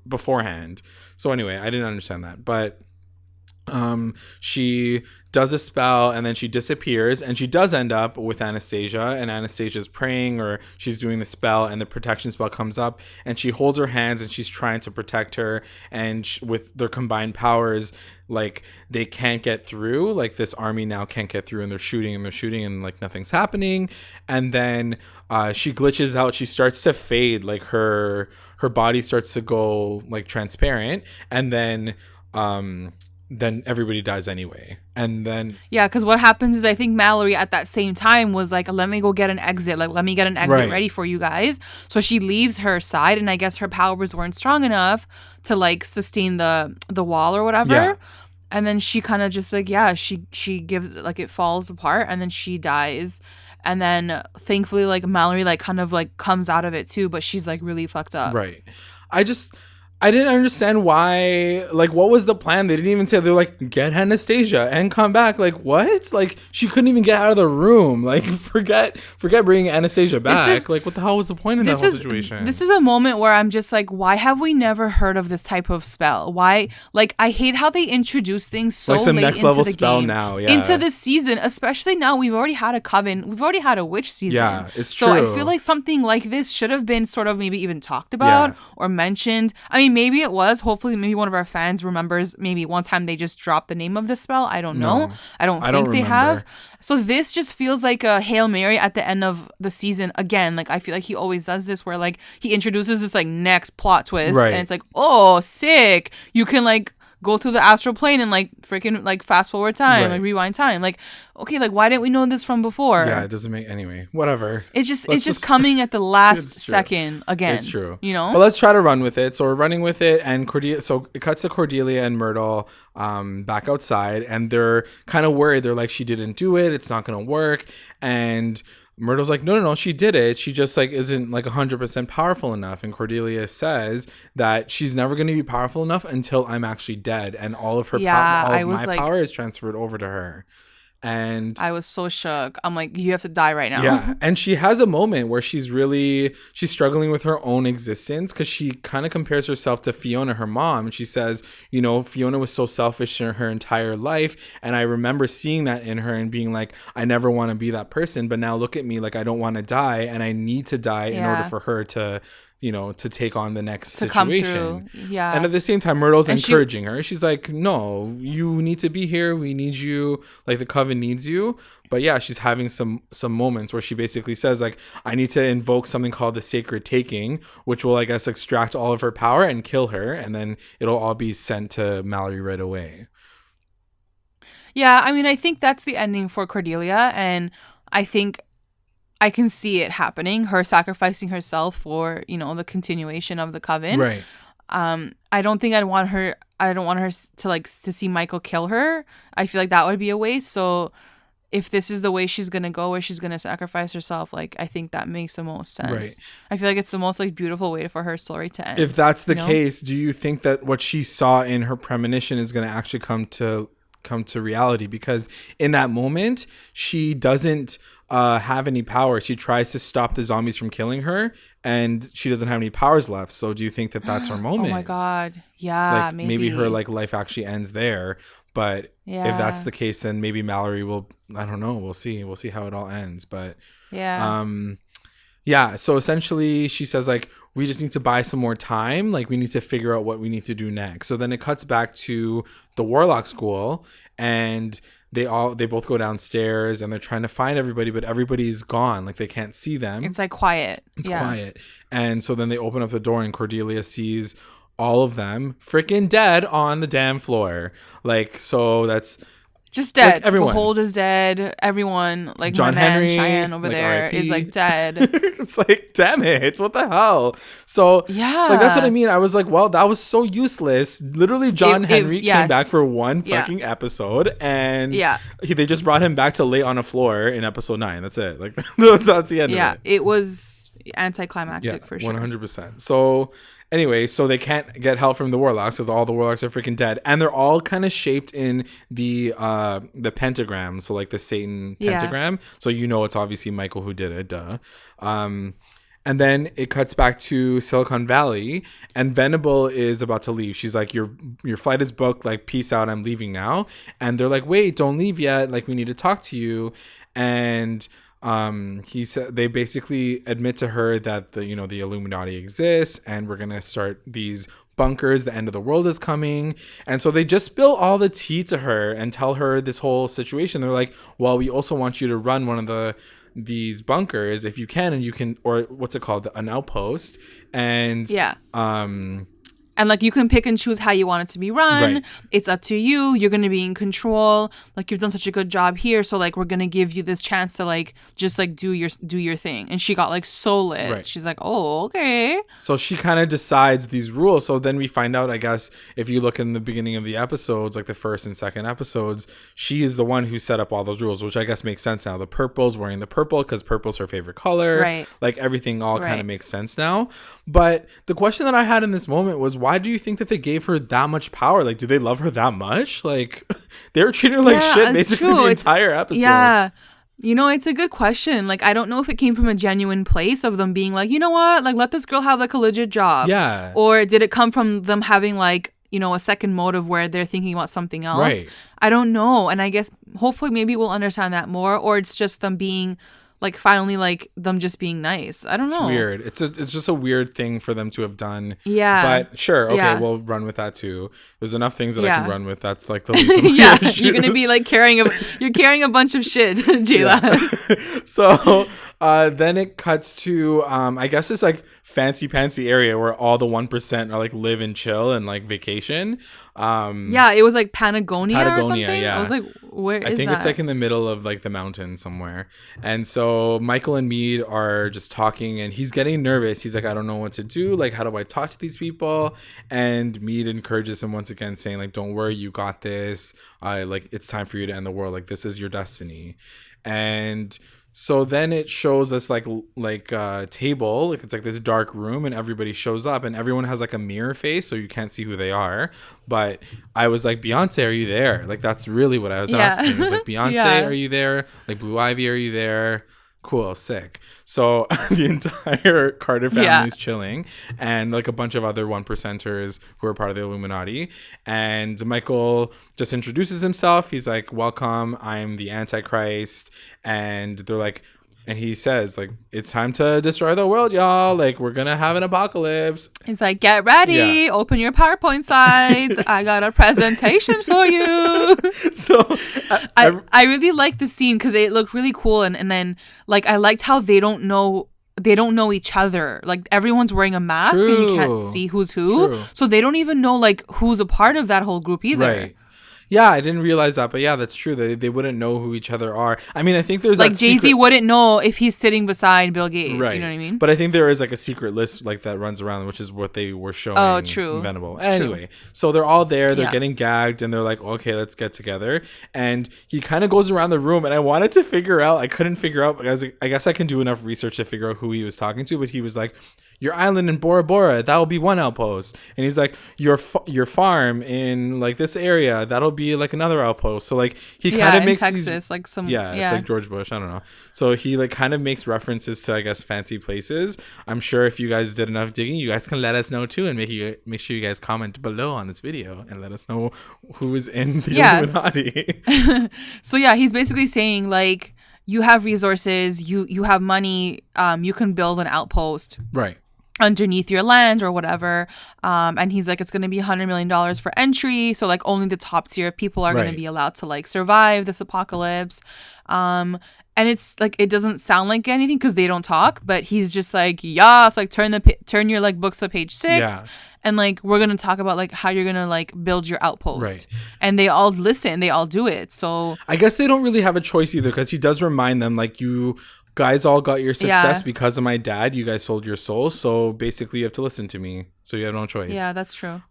[SPEAKER 1] beforehand. So anyway, I didn't understand that, but She does a spell and then she disappears, and she does end up with Anastasia, and Anastasia's praying, or she's doing the spell, and the protection spell comes up, and she holds her hands and she's trying to protect her, and with their combined powers, like they can't get through, like this army now can't get through, and they're shooting and like nothing's happening. And then she glitches out, she starts to fade, like her body starts to go like transparent, and then everybody dies anyway. And then
[SPEAKER 2] because what happens is I think Mallory at that same time was like, let me go get an exit, like let me get an exit ready for you guys. So she leaves her side, and I guess her powers weren't strong enough to like sustain the wall or whatever. And then she kind of just like she gives, like it falls apart, and then she dies. And then thankfully like Mallory like kind of like comes out of it too, but she's like really fucked up.
[SPEAKER 1] I didn't understand why, like, what was the plan? They didn't even say, they're like, get Anastasia and come back. Like, what? Like, she couldn't even get out of the room. Like, forget bringing Anastasia back. Like, what the hell was the point in that whole situation?
[SPEAKER 2] This is a moment where I'm just like, why have we never heard of this type of spell? Why? Like, I hate how they introduce things so like some late next level into the spell game, now, into the season, especially now. We've already had a coven. We've already had a witch season.
[SPEAKER 1] Yeah, it's true.
[SPEAKER 2] So I feel like something like this should have been sort of maybe even talked about or mentioned. I mean, maybe it was. Hopefully, maybe one of our fans remembers. Maybe one time they just dropped the name of the spell. I don't know. I don't think they have. So this just feels like a Hail Mary at the end of the season again. Like I feel like he always does this, where like he introduces this like next plot twist, and it's like, oh, sick! You can like go through the astral plane and like freaking like fast forward time, like rewind time. Like, okay, like why didn't we know this from before?
[SPEAKER 1] Yeah, it doesn't make anyway. Whatever.
[SPEAKER 2] It's just coming at the last second again.
[SPEAKER 1] It's true.
[SPEAKER 2] You know.
[SPEAKER 1] But let's try to run with it. So we're running with it, and Cordelia. So it cuts to Cordelia and Myrtle back outside, and they're kind of worried. They're like, she didn't do it. It's not gonna work. And Myrtle's like, no, she did it. She just like isn't like 100% powerful enough. And Cordelia says that she's never going to be powerful enough until I'm actually dead, and all of her power is transferred over to her. And
[SPEAKER 2] I was so shook. I'm like, you have to die right now.
[SPEAKER 1] Yeah. And she has a moment where she's struggling with her own existence, because she kind of compares herself to Fiona, her mom. And she says, you know, Fiona was so selfish in her entire life. And I remember seeing that in her and being like, I never want to be that person. But now look at me, like I don't want to die, and I need to die in order for her to, you know, to take on the next situation.
[SPEAKER 2] Yeah.
[SPEAKER 1] And at the same time, Myrtle's encouraging her. She's like, no, you need to be here. We need you. Like the coven needs you. But yeah, she's having some moments where she basically says like, I need to invoke something called the sacred taking, which will, I guess, extract all of her power and kill her. And then it'll all be sent to Mallory right away.
[SPEAKER 2] Yeah. I mean, I think that's the ending for Cordelia. And I think I can see it happening, her sacrificing herself for, you know, the continuation of the coven.
[SPEAKER 1] Right.
[SPEAKER 2] I don't think I don't want her to like to see Michael kill her. I feel like that would be a waste. So if this is the way she's going to go, where she's going to sacrifice herself, like I think that makes the most sense. Right. I feel like it's the most like beautiful way for her story to end.
[SPEAKER 1] If that's the case, do you think that what she saw in her premonition is going to actually come to reality? Because in that moment, she doesn't have any power. She tries to stop the zombies from killing her, and she doesn't have any powers left. So do you think that that's her moment?
[SPEAKER 2] Oh my god, yeah,
[SPEAKER 1] like maybe her like life actually ends there. But if that's the case, then maybe Mallory will, I don't know, we'll see how it all ends. But yeah, so essentially she says like, we just need to buy some more time. Like we need to figure out what we need to do next. So then it cuts back to the Warlock School, and they both go downstairs and they're trying to find everybody, but everybody's gone. Like they can't see them.
[SPEAKER 2] It's like quiet.
[SPEAKER 1] It's quiet. And so then they open up the door and Cordelia sees all of them freaking dead on the damn floor. Like, so that's
[SPEAKER 2] just dead.
[SPEAKER 1] Like everyone.
[SPEAKER 2] Behold is dead. Everyone, like
[SPEAKER 1] John
[SPEAKER 2] my
[SPEAKER 1] Henry,
[SPEAKER 2] man Cheyenne over
[SPEAKER 1] like
[SPEAKER 2] there
[SPEAKER 1] RIP.
[SPEAKER 2] is like dead.
[SPEAKER 1] It's like, damn it, what the hell? So
[SPEAKER 2] yeah,
[SPEAKER 1] like that's what I mean. I was like, well, that was so useless. Literally, John Henry came back for one fucking episode, and they just brought him back to lay on a floor in episode 9. That's it. Like that's the end of it.
[SPEAKER 2] Yeah, it was anticlimactic for sure.
[SPEAKER 1] 100%. So anyway, so they can't get help from the warlocks because all the warlocks are freaking dead, and they're all kind of shaped in the pentagram, so like the Satan pentagram. So you know it's obviously Michael who did it, duh. And then it cuts back to Silicon Valley, and Venable is about to leave. She's like, your flight is booked. Like, peace out. I'm leaving now. And they're like, wait, don't leave yet. Like, we need to talk to you. And he said they basically admit to her that the Illuminati exists, and we're gonna start these bunkers. The end of the world is coming. And so they just spill all the tea to her and tell her this whole situation. They're like, well, we also want you to run one of these bunkers if you can, and you can, or what's it called, an outpost. And
[SPEAKER 2] and like, you can pick and choose how you want it to be run. Right. It's up to you. You're going to be in control. Like, you've done such a good job here. So like, we're going to give you this chance to like, just like do your thing. And she got like so lit. Right. She's like, oh, okay.
[SPEAKER 1] So she kind of decides these rules. So then we find out, I guess, if you look in the beginning of the episodes, like the first and second episodes, she is the one who set up all those rules, which I guess makes sense now. The purple's wearing the purple because purple's her favorite color.
[SPEAKER 2] Right.
[SPEAKER 1] Like, everything all kind of makes sense now. But the question that I had in this moment was, why do you think that they gave her that much power? Like, do they love her that much? Like, they were treating her like shit basically the entire episode.
[SPEAKER 2] Yeah. It's a good question. Like, I don't know if it came from a genuine place of them being like, you know what? Like, let this girl have like a legit job.
[SPEAKER 1] Yeah.
[SPEAKER 2] Or did it come from them having like, a second motive where they're thinking about something else?
[SPEAKER 1] Right.
[SPEAKER 2] I don't know. And I guess hopefully maybe we'll understand that more, or it's just them being like, finally, like, them just being nice. I don't know.
[SPEAKER 1] It's weird. It's just a weird thing for them to have done.
[SPEAKER 2] Yeah.
[SPEAKER 1] But sure, okay, we'll run with that too. There's enough things that I can run with. That's like the least of my issues.
[SPEAKER 2] You're gonna be like carrying a bunch of shit, Jayla.
[SPEAKER 1] Yeah. So then it cuts to I guess it's like fancy pantsy area where all the 1% are like live and chill and like vacation.
[SPEAKER 2] It was like Patagonia or something.
[SPEAKER 1] Yeah.
[SPEAKER 2] I was like, where is that?
[SPEAKER 1] I think it's like in the middle of like the mountain somewhere. And so Michael and Meade are just talking, and he's getting nervous. He's like, I don't know what to do. Like, how do I talk to these people? And Meade encourages him once again, saying like, don't worry, you got this. Like, it's time for you to end the world. Like, this is your destiny. And so then it shows us like a table, like it's like this dark room, and everybody shows up, and everyone has like a mirror face, so you can't see who they are. But I was like, Beyonce, are you there? Like, that's really what I was asking. It was like, Beyonce, are you there? Like, Blue Ivy, are you there? Cool, sick. So the entire Carter family is chilling, and like a bunch of other 1%ers who are part of the Illuminati. And Michael just introduces himself. He's like, welcome, I'm the Antichrist. And they're like, and he says, like, it's time to destroy the world, y'all. Like, we're going to have an apocalypse.
[SPEAKER 2] He's like, get ready. Open your PowerPoint slides. I got a presentation for you.
[SPEAKER 1] So
[SPEAKER 2] I really liked the scene because it looked really cool. And then, like, I liked how they don't know each other. Like, everyone's wearing a mask and you can't see who's who. True. So they don't even know, like, who's a part of that whole group either.
[SPEAKER 1] Right. Yeah, I didn't realize that, but yeah, that's true. They wouldn't know who each other are. I mean, I think there's
[SPEAKER 2] like Jay-Z wouldn't know if he's sitting beside Bill Gates.
[SPEAKER 1] Right.
[SPEAKER 2] You know what I mean?
[SPEAKER 1] But I think there is like a secret list like that runs around, which is what they were showing.
[SPEAKER 2] Oh, true.
[SPEAKER 1] Venable. Anyway, so they're all there. They're getting gagged, and they're like, okay, let's get together. And he kind of goes around the room, and I wanted to figure out. I couldn't figure out. I guess I can do enough research to figure out who he was talking to, but he was like, your island in Bora Bora, that'll be one outpost. And he's like, your farm in like this area, that'll be like another outpost. So like he kind of makes
[SPEAKER 2] Texas,
[SPEAKER 1] these,
[SPEAKER 2] like some
[SPEAKER 1] it's like George Bush, I don't know. So he like kind of makes references to, I guess, fancy places. I'm sure if you guys did enough digging, you guys can let us know too, and make sure you guys comment below on this video and let us know who is in the Illuminati.
[SPEAKER 2] So yeah, he's basically saying like, you have resources, you have money, you can build an outpost.
[SPEAKER 1] Right.
[SPEAKER 2] Underneath your land or whatever, and he's like, it's going to be $100 million for entry, so like only the top tier of people are going to be allowed to like survive this apocalypse. And it's like, it doesn't sound like anything because they don't talk, but he's just like, it's like turn your like books to page 6, and like we're gonna talk about like how you're gonna like build your outpost.
[SPEAKER 1] Right.
[SPEAKER 2] And they all listen, they all do it. So
[SPEAKER 1] I guess they don't really have a choice either, because he does remind them like, you guys all got your success because of my dad. You guys sold your souls, so basically you have to listen to me. So you have no choice.
[SPEAKER 2] Yeah, that's true.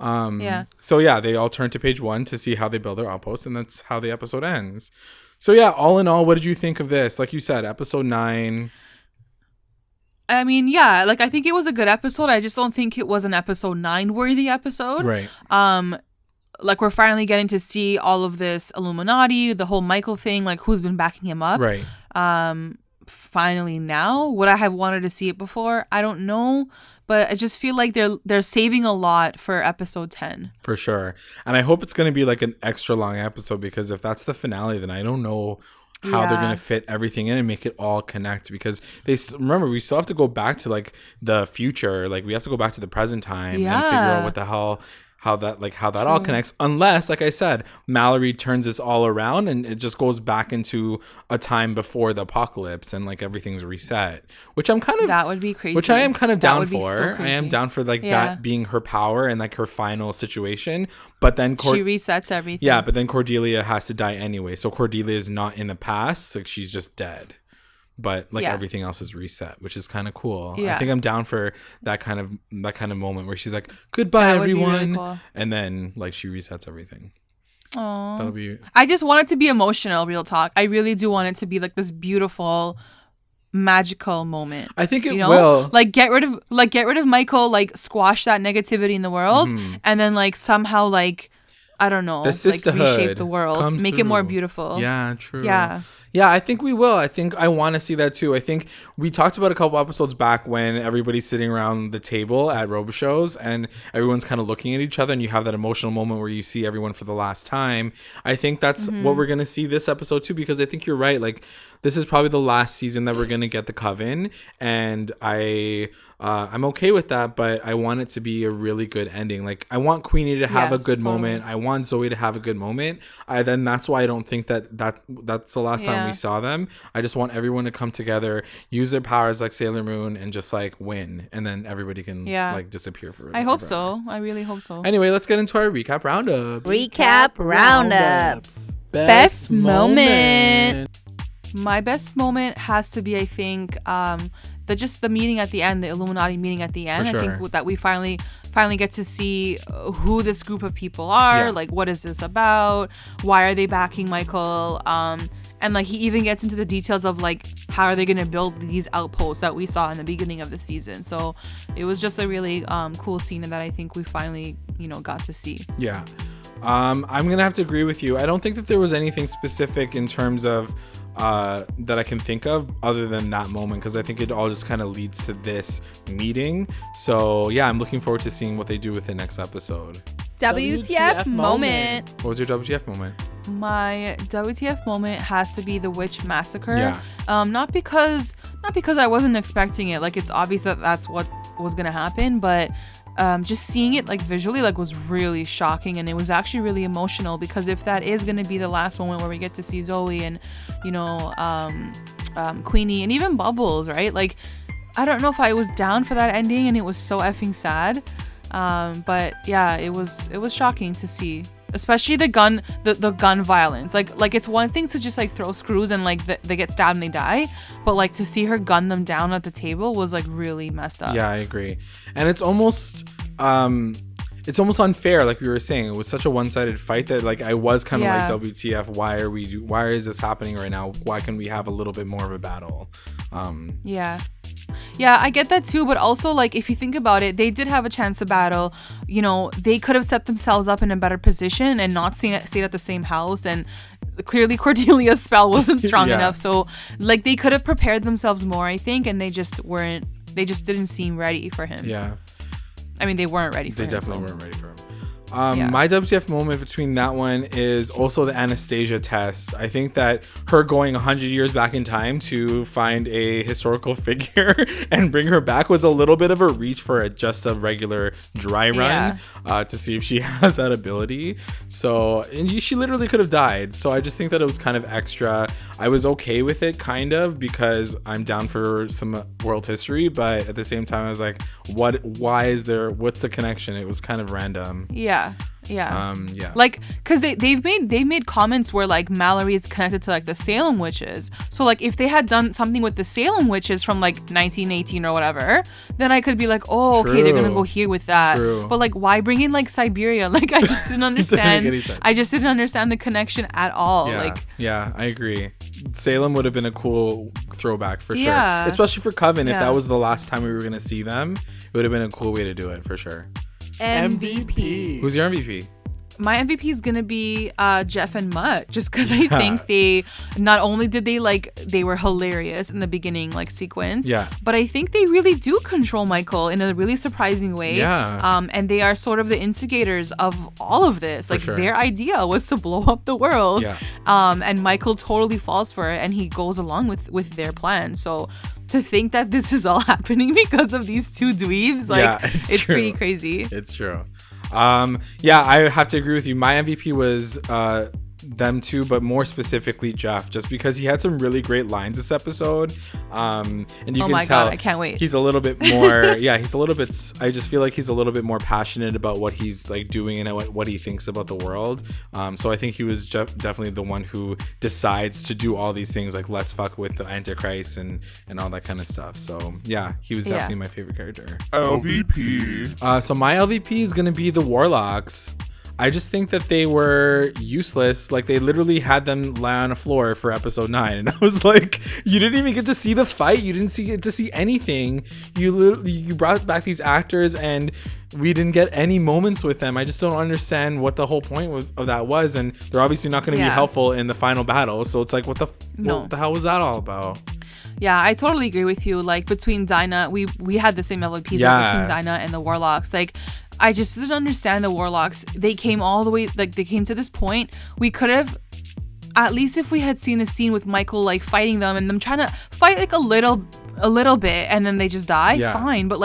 [SPEAKER 1] So yeah, they all turn to page 1 to see how they build their outpost, and that's how the episode ends. So yeah, all in all, what did you think of this? Like you said, episode 9.
[SPEAKER 2] I mean, yeah, like I think it was a good episode. I just don't think it was an episode 9 worthy episode.
[SPEAKER 1] Right.
[SPEAKER 2] Like we're finally getting to see all of this Illuminati, the whole Michael thing, like who's been backing him up.
[SPEAKER 1] Right.
[SPEAKER 2] finally now. Would I have wanted to see it before? I don't know. But I just feel like they're saving a lot for episode 10.
[SPEAKER 1] For sure. And I hope it's going to be like an extra long episode, because if that's the finale, then I don't know how they're going to fit everything in and make it all connect, because remember, we still have to go back to like the future. Like we have to go back to the present time and figure out what the hell, how that all connects, unless, like I said, Mallory turns this all around and it just goes back into a time before the apocalypse and like everything's reset, which
[SPEAKER 2] that would be crazy,
[SPEAKER 1] which I am kind of down for. So I am down for like that being her power and like her final situation, but then
[SPEAKER 2] she resets everything.
[SPEAKER 1] Yeah, but then Cordelia has to die anyway, so Cordelia is not in the past, like she's just dead. But like everything else is reset, which is kind of cool. I think I'm down for that kind of moment where she's like, goodbye everyone, really cool. And then like she resets everything.
[SPEAKER 2] Aww.
[SPEAKER 1] That'll be.
[SPEAKER 2] I just want it to be emotional, real talk. I really do want it to be like this beautiful, magical moment.
[SPEAKER 1] I think it will.
[SPEAKER 2] Like get rid of Michael, like squash that negativity in the world, and then like somehow like, I don't know,
[SPEAKER 1] the sisterhood, like
[SPEAKER 2] reshape the world, make it more beautiful.
[SPEAKER 1] Yeah, true. Yeah, I think we will. I think I want to see that too. I think we talked about a couple episodes back when everybody's sitting around the table at robo shows and everyone's kind of looking at each other and you have that emotional moment where you see everyone for the last time. I think that's what we're going to see this episode too, because I think you're right. Like this is probably the last season that we're going to get the Coven, and I'm okay with that, but I want it to be a really good ending. Like I want Queenie to have a good moment. I want Zoe to have a good moment. Then that's why I don't think that's the last time we saw them. I just want everyone to come together, use their powers like Sailor Moon, and just like win, and then everybody can like disappear for.
[SPEAKER 2] I hope so. I really hope so.
[SPEAKER 1] Anyway, let's get into our recap roundups.
[SPEAKER 2] Best moment. My best moment has to be, I think, the meeting at the end, the Illuminati meeting at the end.
[SPEAKER 1] For sure.
[SPEAKER 2] I think that we finally get to see who this group of people are. Like, what is this about? Why are they backing Michael? And like he even gets into the details of like how are they going to build these outposts that we saw in the beginning of the season. So it was just a really cool scene that I think we finally got to see.
[SPEAKER 1] Yeah. I'm gonna have to agree with you. I don't think that there was anything specific in terms of that I can think of other than that moment, because I think it all just kind of leads to this meeting. So yeah, I'm looking forward to seeing what they do with the next episode.
[SPEAKER 2] WTF moment.
[SPEAKER 1] What was your WTF moment?
[SPEAKER 2] My WTF moment has to be the witch massacre. Yeah. Not because I wasn't expecting it. Like it's obvious that that's what was gonna happen, but just seeing it like visually like was really shocking, and it was actually really emotional, because if that is going to be the last moment where we get to see Zoe and Queenie and even Bubbles, right? Like I don't know if I was down for that ending, and it was so effing sad, but yeah, it was shocking to see, especially the gun violence. Like it's one thing to just like throw screws and like they get stabbed and they die, but like to see her gun them down at the table was like really messed up.
[SPEAKER 1] Yeah, I agree. And it's almost unfair, like we were saying. It was such a one-sided fight that like I was kind of like, WTF, why is this happening right now? Why can we have a little bit more of a battle?
[SPEAKER 2] Yeah, I get that too, but also like if you think about it, they did have a chance to battle. They could have set themselves up in a better position and not stayed at the same house, and clearly Cordelia's spell wasn't strong enough, so like they could have prepared themselves more, I think, and they just didn't seem ready for him.
[SPEAKER 1] Yeah.
[SPEAKER 2] I mean, they weren't ready for him.
[SPEAKER 1] They definitely weren't ready for him. My WTF moment between that one is also the Anastasia test. I think that her going 100 years back in time to find a historical figure and bring her back was a little bit of a reach for just a regular dry run to see if she has that ability. So, and she literally could have died. So I just think that it was kind of extra. I was okay with it kind of, because I'm down for some world history, but at the same time I was like, what's the connection? It was kind of random.
[SPEAKER 2] Yeah. Like, because they've made comments where like Mallory is connected to like the Salem witches. So like if they had done something with the Salem witches from like 1918 or whatever, then I could be like, oh, okay, they're gonna go here with that.
[SPEAKER 1] True.
[SPEAKER 2] But like, why bring in like Siberia? Like I just didn't understand. I just didn't understand the connection at all.
[SPEAKER 1] Yeah, I agree. Salem would have been a cool throwback for sure, especially for Coven. If that was the last time we were gonna see them, it would have been a cool way to do it for sure.
[SPEAKER 2] MVP.
[SPEAKER 1] Who's your MVP?
[SPEAKER 2] my MVP is gonna be Jeff and Mutt, just because I think they not only did they were hilarious in the beginning sequence, but I think they really do control Michael in a really surprising way. And they are sort of the instigators of all of this. Their idea was to blow up the world, and Michael totally falls for it, and he goes along with their plan. So to think that this is all happening because of these two dweebs, it's pretty crazy.
[SPEAKER 1] It's true. I have to agree with you. My MVP was them two, but more specifically Jeff, just because he had some really great lines this episode. And you can tell,
[SPEAKER 2] God, I can't wait.
[SPEAKER 1] He's a little bit more, he's a little bit, I just feel like he's a little bit more passionate about what he's doing and what he thinks about the world. So I think he was definitely the one who decides to do all these things, let's fuck with the Antichrist and all that kind of stuff. So yeah, he was definitely my favorite character.
[SPEAKER 3] LVP.
[SPEAKER 1] So my LVP is going to be the Warlocks. I just think that they were useless. They literally had them lie on a floor for episode 9. And I was like, you didn't even get to see the fight. You didn't get to see anything. You brought back these actors and we didn't get any moments with them. I just don't understand what the whole point of that was. And they're obviously not going to be helpful in the final battle. So it's what the hell was that all about?
[SPEAKER 2] Yeah, I totally agree with you. Between Dinah, we had the same LVPs between Dinah and the Warlocks. I just didn't understand the Warlocks. They came all the way, they came to this point. We could have, at least if we had seen a scene with Michael fighting them and them trying to fight a little bit and then they just die, fine. But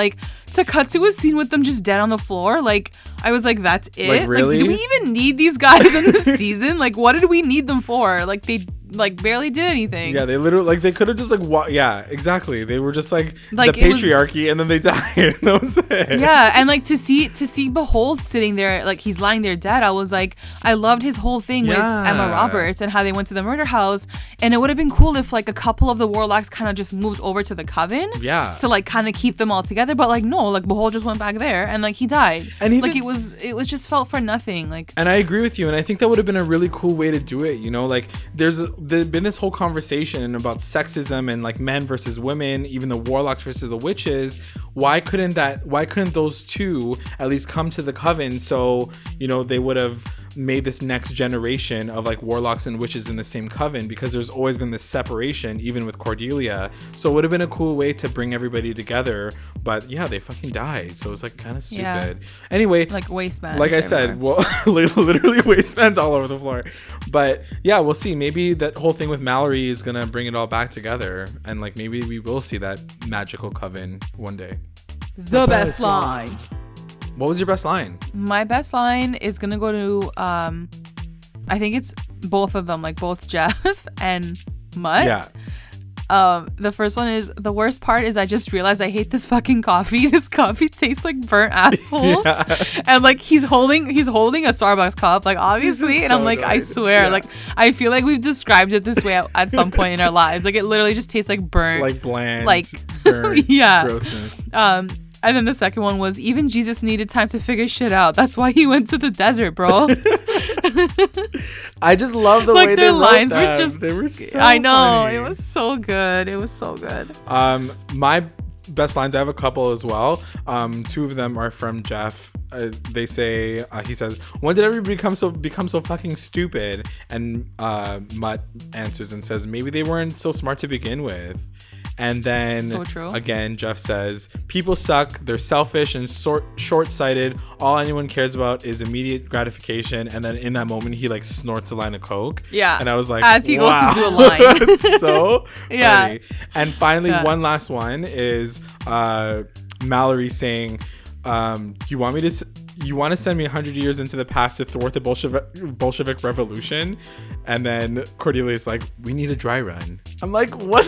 [SPEAKER 2] to cut to a scene with them just dead on the floor, I was like, that's it?
[SPEAKER 1] Really?
[SPEAKER 2] Do we even need these guys in this season? What did we need them for? They barely did anything.
[SPEAKER 1] Yeah, they literally they could have just exactly. They were just the patriarchy and then they died and that was it.
[SPEAKER 2] Yeah, and to see Behold sitting there he's lying there dead, I was I loved his whole thing with Emma Roberts and how they went to the murder house, and it would have been cool if a couple of the Warlocks kind of just moved over to the coven to kind of keep them all together, but no, Behold just went back there and he died, and it was just felt for nothing.
[SPEAKER 1] And I agree with you, and I think that would have been a really cool way to do it, there's been this whole conversation about sexism and men versus women, even the Warlocks versus the witches. Why couldn't those two at least come to the coven so they would have made this next generation of Warlocks and witches in the same coven, because there's always been this separation even with Cordelia. So it would have been a cool way to bring everybody together, but they fucking died, so it was kind of stupid. Anyway,
[SPEAKER 2] waistbands,
[SPEAKER 1] I said, literally waistbands all over the floor. But we'll see. Maybe that whole thing with Mallory is gonna bring it all back together, and maybe we will see that magical coven one day.
[SPEAKER 2] The best line.
[SPEAKER 1] What was your best line?
[SPEAKER 2] My best line is gonna go to I think it's both of them, both Jeff and Mutt.
[SPEAKER 1] Yeah.
[SPEAKER 2] The first one is, the worst part is I just realized I hate this fucking coffee. This coffee tastes like burnt asshole. And he's holding a Starbucks cup, obviously, and I'm so I swear, I feel like we've described it this way at some point in our lives. It literally just tastes like burnt,
[SPEAKER 1] bland, burnt, grossness.
[SPEAKER 2] And then the second one was, even Jesus needed time to figure shit out. That's why he went to the desert, bro.
[SPEAKER 1] I just love the way their lines
[SPEAKER 2] were just.
[SPEAKER 1] They were so.
[SPEAKER 2] I know,
[SPEAKER 1] funny.
[SPEAKER 2] it was so good. It was so good.
[SPEAKER 1] My best lines, I have a couple as well. Two of them are from Jeff. They say, he says, when did everybody become so fucking stupid? And Mutt answers and says, maybe they weren't so smart to begin with. And then
[SPEAKER 2] so true.
[SPEAKER 1] Again, Jeff says, people suck, they're selfish and short-sighted. All anyone cares about is immediate gratification. And then in that moment, he snorts a line of coke.
[SPEAKER 2] Yeah.
[SPEAKER 1] And I was like,
[SPEAKER 2] as he
[SPEAKER 1] wow.
[SPEAKER 2] goes to do a line.
[SPEAKER 1] It's so funny. And finally, one last one is Mallory saying, you want to send me 100 years into the past to thwart the Bolshevik revolution? And then Cordelia's like, we need a dry run. I'm like, what?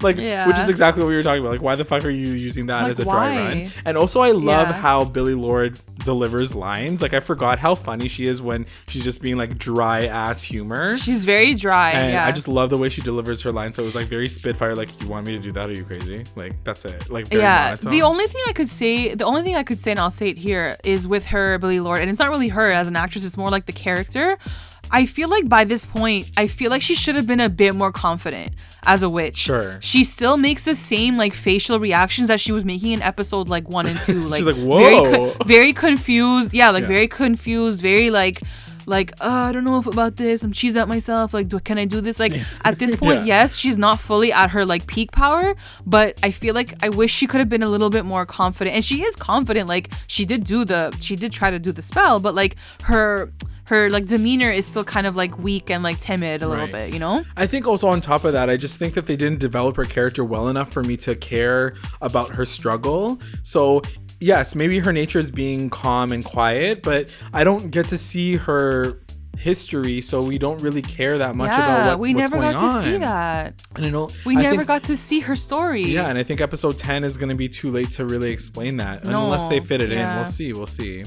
[SPEAKER 1] Which is exactly what we were talking about. Why the fuck are you using that as a dry run? And also, I love how Billie Lourd delivers lines. I forgot how funny she is when she's just being dry ass humor.
[SPEAKER 2] She's very dry.
[SPEAKER 1] And I just love the way she delivers her lines. So it was very Spitfire. You want me to do that? Are you crazy? That's it. Very monotone.
[SPEAKER 2] The only thing I could say, and I'll say it here, is with her, Billie Lourd, and it's not really her as an actress. It's more the character. I feel like by this point, I feel like she should have been a bit more confident as a witch.
[SPEAKER 1] Sure.
[SPEAKER 2] She still makes the same like facial reactions that she was making in episode like 1 and 2. Like,
[SPEAKER 1] she's like, whoa.
[SPEAKER 2] Very confused. Yeah, like very confused. Very like I don't know about this. I'm cheesed at myself. Like, can I do this? Like, at this point, yes, she's not fully at her like peak power, but I feel like I wish she could have been a little bit more confident. And she is confident. Like, she did try to do the spell, but like her like demeanor is still kind of like weak and like timid a little bit, you know?
[SPEAKER 1] I think also on top of that, I just think that they didn't develop her character well enough for me to care about her struggle. So yes, maybe her nature is being calm and quiet, but I don't get to see her history, so we don't really care that much about what's going on. We never got to see that.
[SPEAKER 2] And we never got to see her story.
[SPEAKER 1] Yeah, and I think episode 10 is going to be too late to really explain that. Unless they fit it in. We'll see.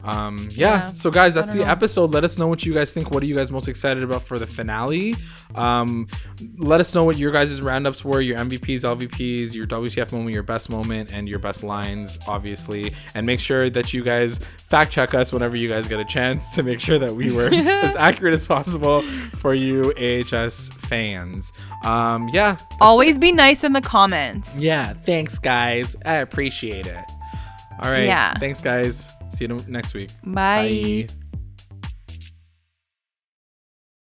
[SPEAKER 1] So guys, that's the episode. Let us know what you guys think. What are you guys most excited about for the finale? Let us know what your guys' roundups were, your MVPs, LVPs, your WTF moment, your best moment, and your best lines, obviously. And make sure that you guys fact check us whenever you guys get a chance to make sure that we were as accurate as possible for you AHS fans.
[SPEAKER 2] Always be nice in the comments.
[SPEAKER 1] Yeah, thanks guys. I appreciate it. All right. Yeah. Thanks guys. See you next week.
[SPEAKER 2] Bye.